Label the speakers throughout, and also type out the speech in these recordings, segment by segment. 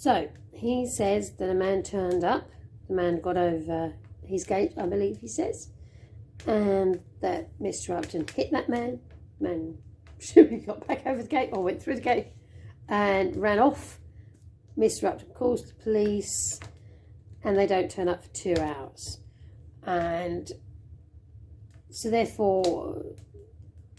Speaker 1: So he says that a man turned up. The man got over his gate, I believe he says, and that Mr. Upton hit that man. The man got back over the gate or went through the gate and ran off. Mr. Upton calls the police and they don't turn up for 2 hours. And so therefore,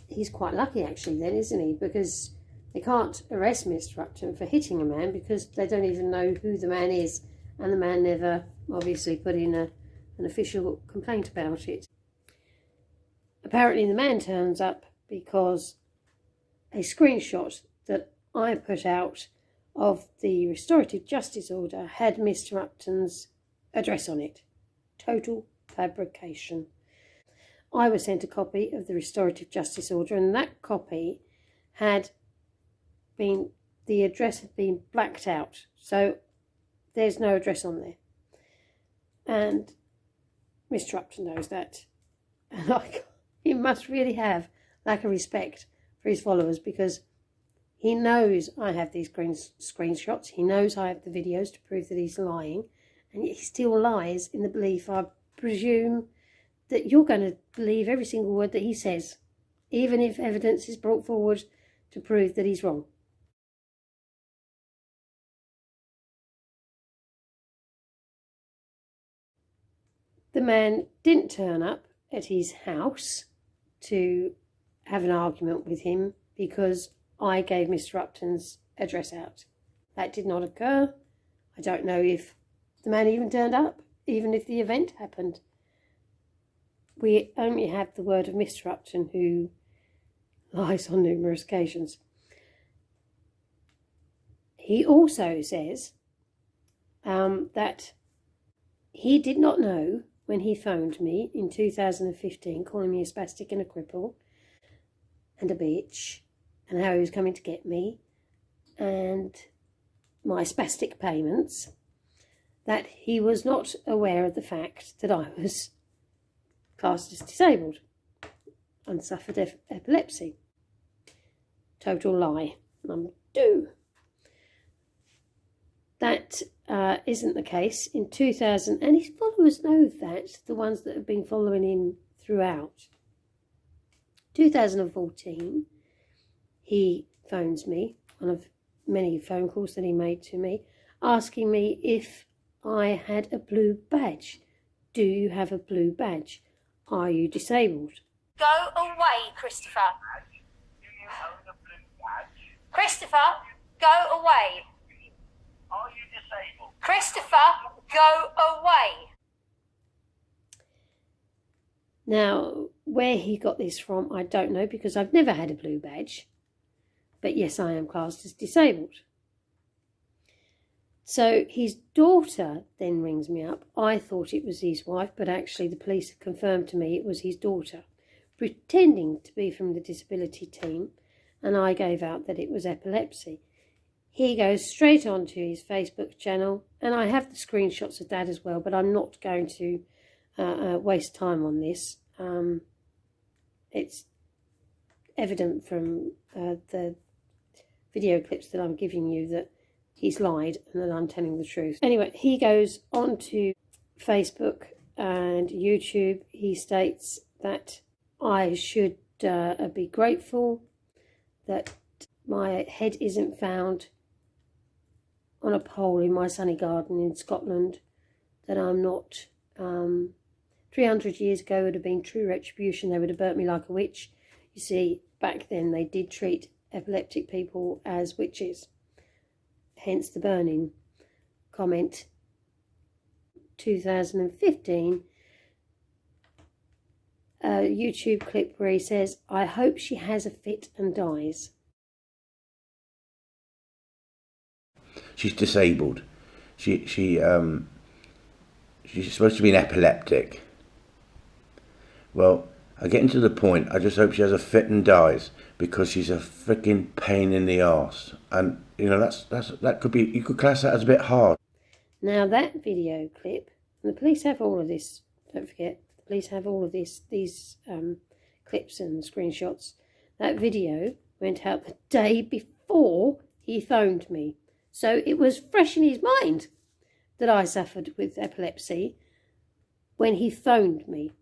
Speaker 1: he's quite lucky actually then, isn't he? Because they can't arrest Mr. Upton for hitting a man because they don't even know who the man is. And the man never obviously put in an official complaint about it. Apparently the man turns up because a screenshot that I put out of the restorative justice order had Mr. Upton's address on it. Total fabrication. I was sent a copy of the restorative justice order, and that copy had been, the address had been blacked out, so there's no address on there. And Mr. Upton knows that. And he must really have lack of respect for his followers, because he knows I have these screenshots. He knows I have the videos to prove that he's lying. And yet he still lies in the belief, I presume, that you're going to believe every single word that he says, even if evidence is brought forward to prove that he's wrong. The man didn't turn up at his house to have an argument with him because I gave Mr. Upton's address out. That did not occur. I don't know if the man even turned up, even if the event happened. We only have the word of Mr. Upton, who lies on numerous occasions. He also says that he did not know when he phoned me in 2015, calling me a spastic and a cripple and a bitch, and how he was coming to get me, and my spastic payments, that he was not aware of the fact that I was classed as disabled and suffered epilepsy. Total lie. Number 2. That isn't the case. In 2000, and his followers know that, the ones that have been following him throughout. 2014, he phones me, one of many phone calls that he made to me, asking me if I had a blue badge. Do you have a blue badge? Are you disabled?
Speaker 2: Go away, Christopher.
Speaker 3: Do you own a blue badge?
Speaker 2: Christopher, go away.
Speaker 3: Are you disabled?
Speaker 2: Christopher, go away.
Speaker 1: Now, where he got this from, I don't know, because I've never had a blue badge. But yes, I am classed as disabled. So his daughter then rings me up. I thought it was his wife, but actually the police had confirmed to me it was his daughter, pretending to be from the disability team, and I gave out that it was epilepsy. He goes straight onto his Facebook channel, and I have the screenshots of that as well, but I'm not going to waste time on this. It's evident from the video clips that I'm giving you that he's lied and that I'm telling the truth. Anyway, he goes onto Facebook and YouTube. He states that I should be grateful that my head isn't found on a pole in my sunny garden in Scotland, that I'm not 300 years ago would have been true retribution. They would have burnt me like a witch. You see, back then they did treat epileptic people as witches, hence the burning comment. 2015, a YouTube clip where he says, I hope she has a fit and dies.
Speaker 4: She's disabled. She's supposed to be an epileptic. Well, I get into the point, I just hope she has a fit and dies, because she's a freaking pain in the arse. And, you know, that could be, you could class that as a bit hard.
Speaker 1: Now that video clip, and the police have all of this, don't forget, the police have all of these clips and screenshots. That video went out the day before he phoned me. So it was fresh in his mind that I suffered with epilepsy when he phoned me.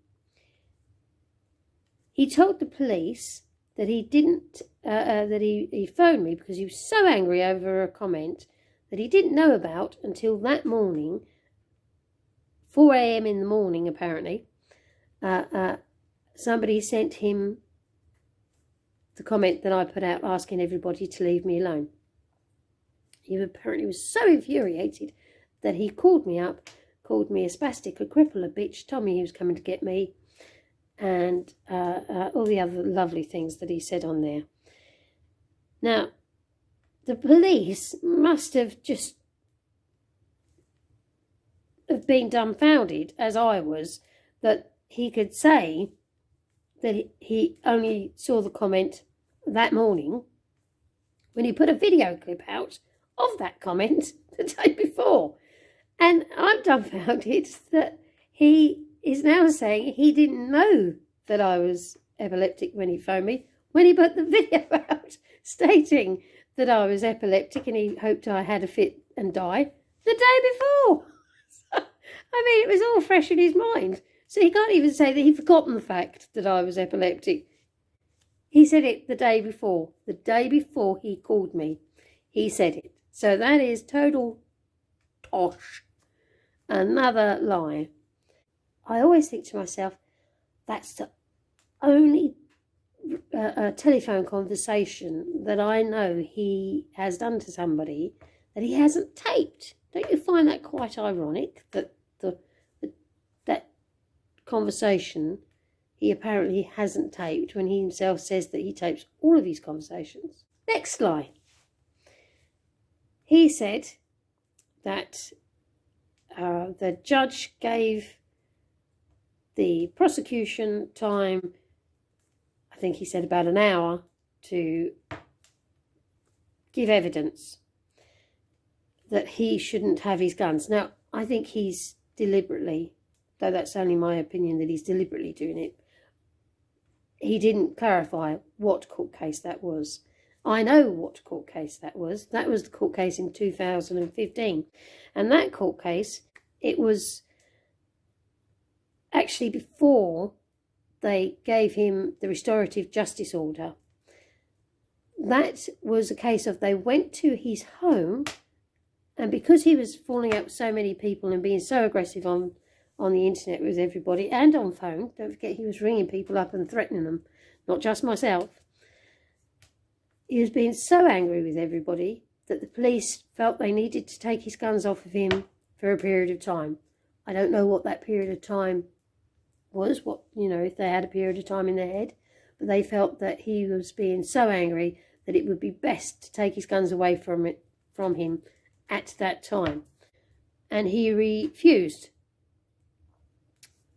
Speaker 1: He told the police that he didn't, that he phoned me because he was so angry over a comment that he didn't know about until that morning, 4 a.m. in the morning apparently. Somebody sent him the comment that I put out asking everybody to leave me alone. He apparently was so infuriated that he called me up, called me a spastic, a cripple, a bitch, told me he was coming to get me, and all the other lovely things that he said on there. Now, the police must have just have been dumbfounded, as I was, that he could say that he only saw the comment that morning when he put a video clip out of that comment the day before. And I'm dumbfounded that he is now saying he didn't know that I was epileptic when he phoned me, when he put the video out stating that I was epileptic and he hoped I had a fit and die the day before. So, I mean, it was all fresh in his mind. So he can't even say that he'd forgotten the fact that I was epileptic. He said it the day before he called me. He said it. So that is total tosh. Another lie. I always think to myself, that's the only telephone conversation that I know he has done to somebody that he hasn't taped. Don't you find that quite ironic that that conversation he apparently hasn't taped when he himself says that he tapes all of his conversations? Next lie. He said that the judge gave the prosecution time, I think he said about an hour, to give evidence that he shouldn't have his guns. Now, I think he's deliberately, though that's only my opinion, that he's deliberately doing it. He didn't clarify what court case that was. I know what court case that was. That was the court case in 2015. And that court case, it was actually before they gave him the restorative justice order. That was a case of they went to his home, and because he was falling out with so many people and being so aggressive on the internet with everybody and on phone, don't forget he was ringing people up and threatening them, not just myself. He was being so angry with everybody that the police felt they needed to take his guns off of him for a period of time. I don't know what that period of time was, if they had a period of time in their head, but they felt that he was being so angry that it would be best to take his guns away from him at that time. And he refused.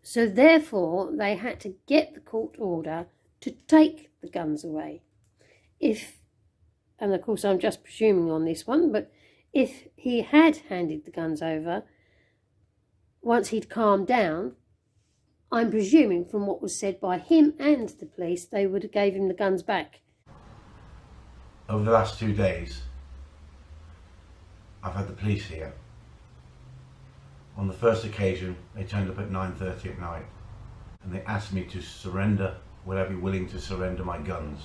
Speaker 1: So therefore, they had to get the court order to take the guns away. And of course I'm just presuming on this one, but if he had handed the guns over, once he'd calmed down, I'm presuming from what was said by him and the police, they would have gave him the guns back.
Speaker 4: Over the last 2 days, I've had the police here. On the first occasion, they turned up at 9:30 at night and they asked me to surrender, would I be willing to surrender my guns?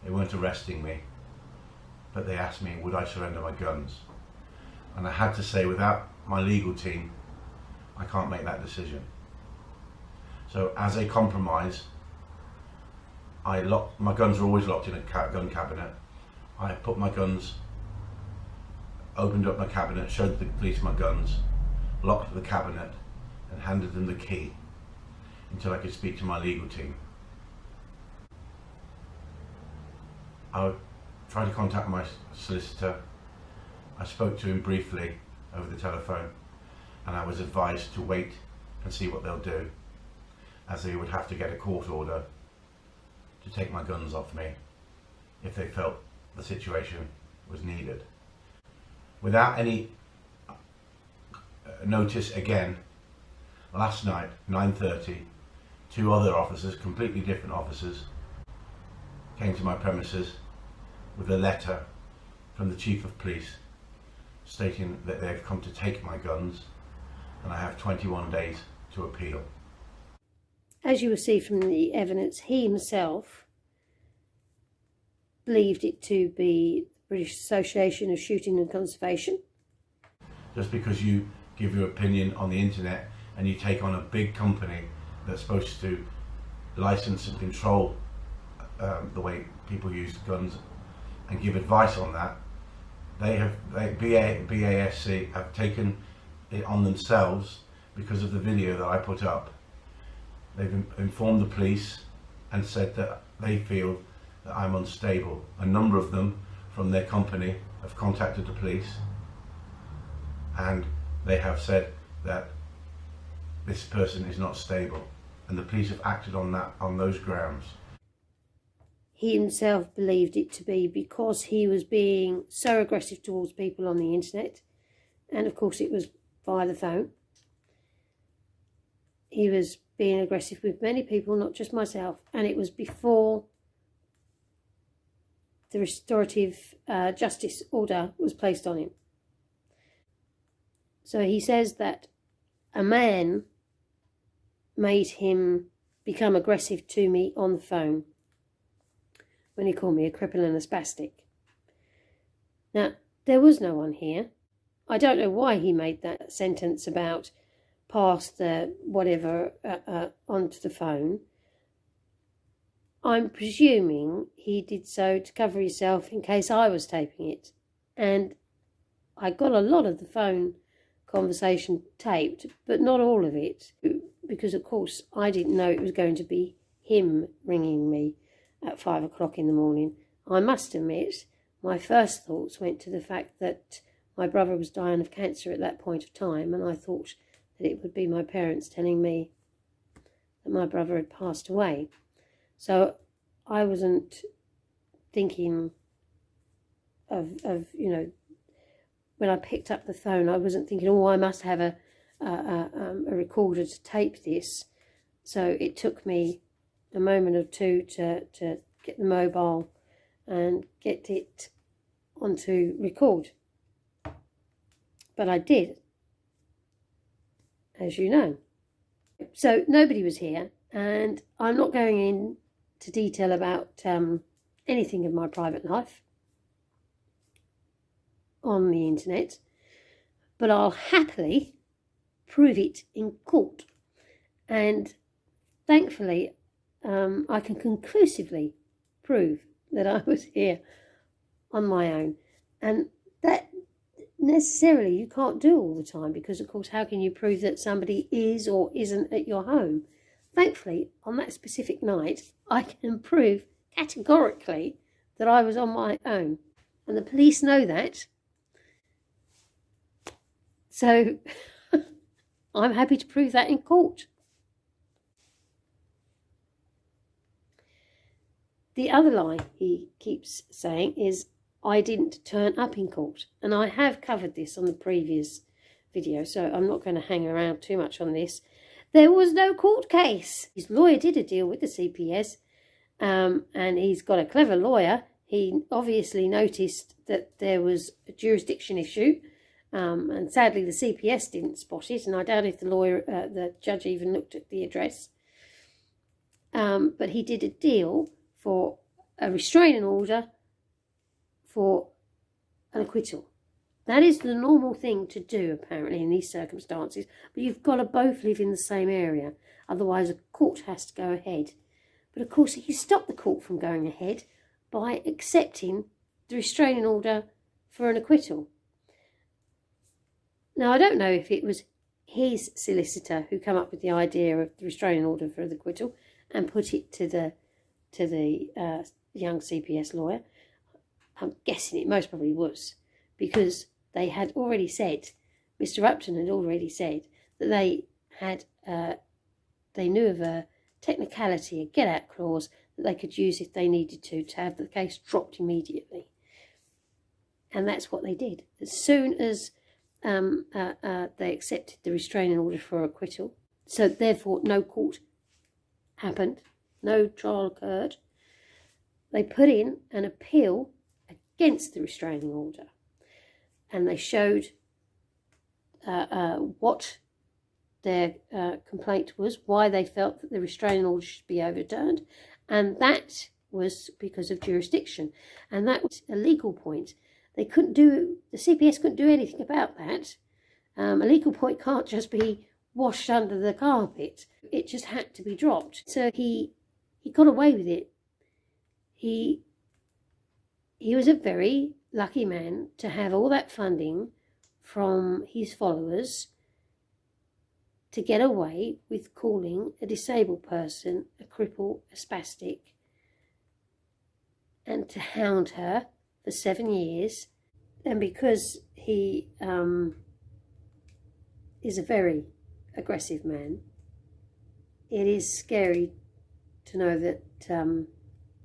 Speaker 4: They weren't arresting me, but they asked me, would I surrender my guns? And I had to say, without my legal team, I can't make that decision. So as a compromise, my guns are always locked in a gun cabinet. I put my guns, opened up my cabinet, showed the police my guns, locked the cabinet and handed them the key until I could speak to my legal team. I tried to contact my solicitor. I spoke to him briefly over the telephone and I was advised to wait and see what they'll do, as they would have to get a court order to take my guns off me if they felt the situation was needed. Without any notice again, last night, 9:30, 2 other officers, completely different officers, came to my premises with a letter from the Chief of Police stating that they've come to take my guns, and I have 21 days to appeal.
Speaker 1: As you will see from the evidence, he himself believed it to be the British Association of Shooting and Conservation.
Speaker 4: Just because you give your opinion on the internet and you take on a big company that's supposed to license and control the way people use guns and give advice on that, BASC have taken it on themselves because of the video that I put up. They've informed the police and said that they feel that I'm unstable. A number of them from their company have contacted the police, and they have said that this person is not stable, and the police have acted on those grounds.
Speaker 1: He himself believed it to be because he was being so aggressive towards people on the internet, and of course it was via the phone. He was being aggressive with many people, not just myself, and it was before the restorative justice order was placed on him. So he says that a man made him become aggressive to me on the phone when he called me a cripple and a spastic. Now, there was no one here. I don't know why he made that sentence about pass the whatever onto the phone. I'm presuming he did so to cover himself in case I was taping it. And I got a lot of the phone conversation taped, but not all of it, because of course I didn't know it was going to be him ringing me at 5 o'clock in the morning. I must admit, my first thoughts went to the fact that my brother was dying of cancer at that point of time, and I thought that it would be my parents telling me that my brother had passed away. So I wasn't thinking of you know, when I picked up the phone, I wasn't thinking, oh, I must have a recorder to tape this. So it took me a moment or two to get the mobile and get it onto record. But I did, as you know. So nobody was here, and I'm not going into detail about anything of my private life on the internet, but I'll happily prove it in court. And thankfully, I can conclusively prove that I was here on my own. And that necessarily you can't do all the time, because of course, how can you prove that somebody is or isn't at your home? Thankfully, on that specific night, I can prove categorically that I was on my own, and the police know that. So I'm happy to prove that in court. The other lie he keeps saying is I didn't turn up in court, and I have covered this on the previous video, so I'm not going to hang around too much on this. There was no court case. His lawyer did a deal with the CPS, and he's got a clever lawyer. He obviously noticed that there was a jurisdiction issue, and sadly the CPS didn't spot it, and I doubt if the judge even looked at the address. But he did a deal for a restraining order for an acquittal. That is the normal thing to do, apparently, in these circumstances. But you've got to both live in the same area. Otherwise, a court has to go ahead. But of course, he stopped the court from going ahead by accepting the restraining order for an acquittal. Now, I don't know if it was his solicitor who came up with the idea of the restraining order for the acquittal and put it to the young CPS lawyer. I'm guessing it most probably was, because they had already said, Mr. Upton had already said that they knew of a technicality, a get-out clause that they could use if they needed to have the case dropped immediately. And that's what they did. As soon as they accepted the restraining order for acquittal, so therefore no court happened, no trial occurred, they put in an appeal against the restraining order. and they showed what their complaint was, why they felt that the restraining order should be overturned, and that was because of jurisdiction, and that was a legal point. The CPS couldn't do anything about that. A legal point can't just be washed under the carpet. It just had to be dropped. So he got away with it. He was a very lucky man to have all that funding from his followers to get away with calling a disabled person a cripple, a spastic, and to hound her for 7 years. And because he is a very aggressive man, it is scary to know that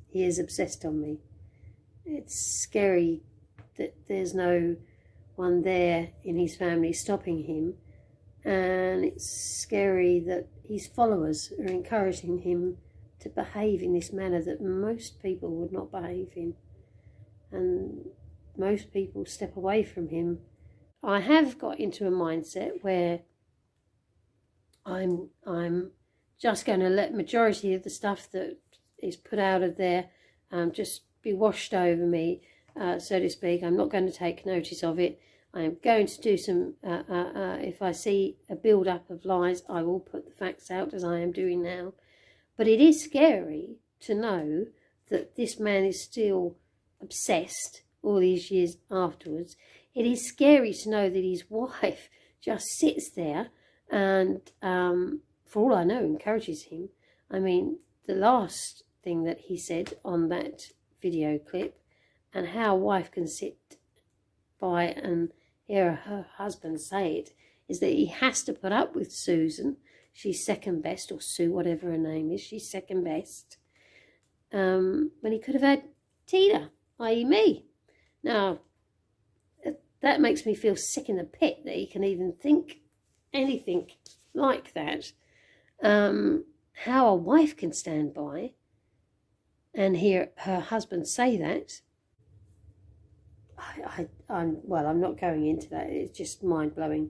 Speaker 1: he is obsessed on me. It's scary that there's no one there in his family stopping him, and it's scary that his followers are encouraging him to behave in this manner that most people would not behave in, and most people step away from him. I have got into a mindset where I'm just going to let majority of the stuff that is put out of there just be washed over me, so to speak. I'm not going to take notice of it. I am going to do some, if I see a build-up of lies, I will put the facts out as I am doing now. But it is scary to know that this man is still obsessed all these years afterwards. It is scary to know that his wife just sits there and, for all I know, encourages him. I mean, the last thing that he said on that video clip, and how a wife can sit by and hear her husband say it, is that he has to put up with Susan. She's second best, or Sue, whatever her name is. She's second best. When he could have had Tina, i.e. me. Now, that makes me feel sick in the pit that he can even think anything like that. How a wife can stand by and hear her husband say that, I'm not going into that. It's just mind-blowing.